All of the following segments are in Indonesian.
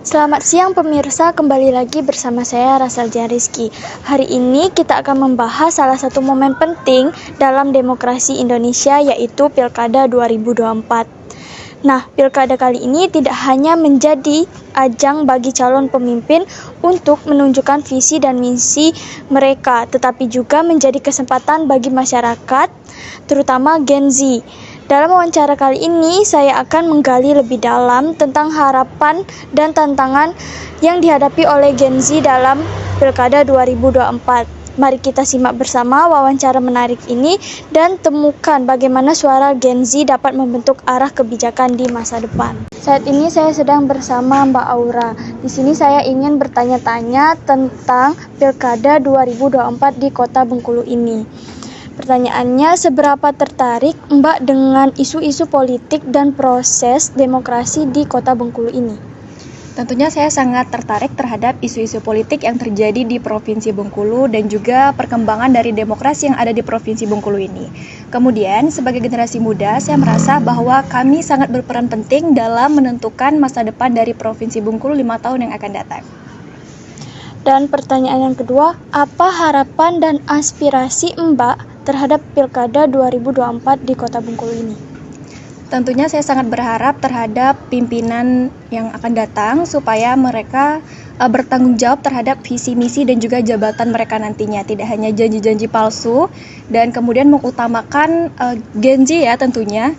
Selamat siang pemirsa, kembali lagi bersama saya Rasalja Rizky. Hari ini kita akan membahas salah satu momen penting dalam demokrasi Indonesia, yaitu Pilkada 2024. Nah, Pilkada kali ini tidak hanya menjadi ajang bagi calon pemimpin untuk menunjukkan visi dan misi mereka, tetapi juga menjadi kesempatan bagi masyarakat, terutama Gen Z. Dalam wawancara kali ini, saya akan menggali lebih dalam tentang harapan dan tantangan yang dihadapi oleh Gen Z dalam Pilkada 2024. Mari kita simak bersama wawancara menarik ini dan temukan bagaimana suara Gen Z dapat membentuk arah kebijakan di masa depan. Saat ini saya sedang bersama Mbak Aura. Di sini saya ingin bertanya-tanya tentang Pilkada 2024 di Kota Bengkulu ini. Pertanyaannya, seberapa tertarik Mbak dengan isu-isu politik dan proses demokrasi di Kota Bengkulu ini? Tentunya saya sangat tertarik terhadap isu-isu politik yang terjadi di Provinsi Bengkulu dan juga perkembangan dari demokrasi yang ada di Provinsi Bengkulu ini. Kemudian, sebagai generasi muda, saya merasa bahwa kami sangat berperan penting dalam menentukan masa depan dari Provinsi Bengkulu 5 tahun yang akan datang. Dan pertanyaan yang kedua, apa harapan dan aspirasi Mbak terhadap Pilkada 2024 di Kota Bengkulu ini? Tentunya saya sangat berharap terhadap pimpinan yang akan datang supaya mereka bertanggung jawab terhadap visi misi dan juga jabatan mereka nantinya, tidak hanya janji-janji palsu dan kemudian mengutamakan Gen Z ya tentunya.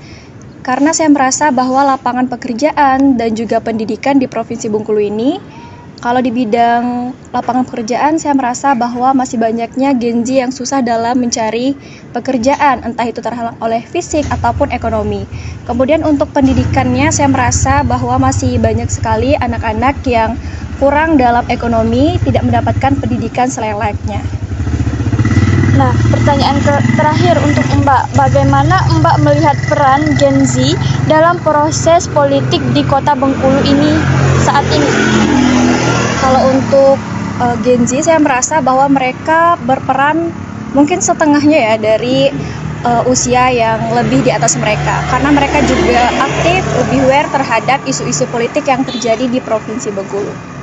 Karena saya merasa bahwa lapangan pekerjaan dan juga pendidikan di Provinsi Bengkulu ini, kalau di bidang lapangan pekerjaan, saya merasa bahwa masih banyaknya Gen Z yang susah dalam mencari pekerjaan, entah itu terhalang oleh fisik ataupun ekonomi. Kemudian untuk pendidikannya, saya merasa bahwa masih banyak sekali anak-anak yang kurang dalam ekonomi, tidak mendapatkan pendidikan selayaknya. Nah, pertanyaan terakhir untuk Mbak, bagaimana Mbak melihat peran Gen Z dalam proses politik di Kota Bengkulu ini saat ini? Kalau untuk Gen Z, saya merasa bahwa mereka berperan mungkin setengahnya ya dari usia yang lebih di atas mereka, karena mereka juga aktif, lebih aware terhadap isu-isu politik yang terjadi di Provinsi Bengkulu.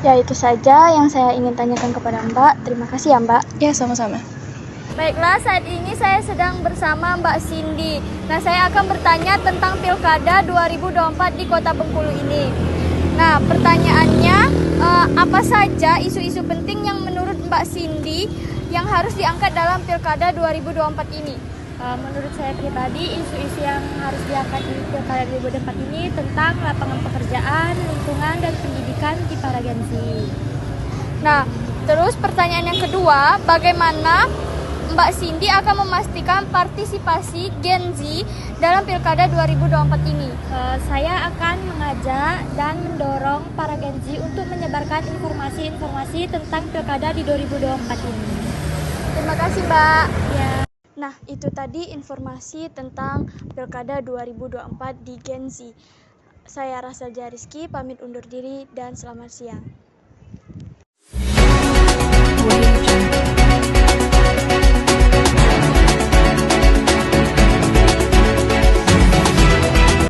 Ya, itu saja yang saya ingin tanyakan kepada Mbak. Terima kasih ya Mbak. Ya, sama-sama. Baiklah, saat ini saya sedang bersama Mbak Cindy. Nah, saya akan bertanya tentang Pilkada 2024 di Kota Bengkulu ini. Nah, pertanyaannya, apa saja isu-isu penting yang menurut Mbak Cindy yang harus diangkat dalam Pilkada 2024 ini? Menurut saya pribadi, isu-isu yang harus diangkat di Pilkada 2024 ini tentang lapangan pekerjaan, lingkungan, dan pendidikan di para Gen Z. Nah, terus pertanyaan yang kedua, bagaimana Mbak Cindy akan memastikan partisipasi Gen Z dalam Pilkada 2024 ini? Saya akan mengajak dan mendorong para Gen Z untuk menyebarkan informasi-informasi tentang Pilkada di 2024 ini. Terima kasih, Mbak. Ya. Nah, itu tadi informasi tentang Pilkada 2024 di Gen Z. Saya Rasalja Rizky, pamit undur diri dan selamat siang.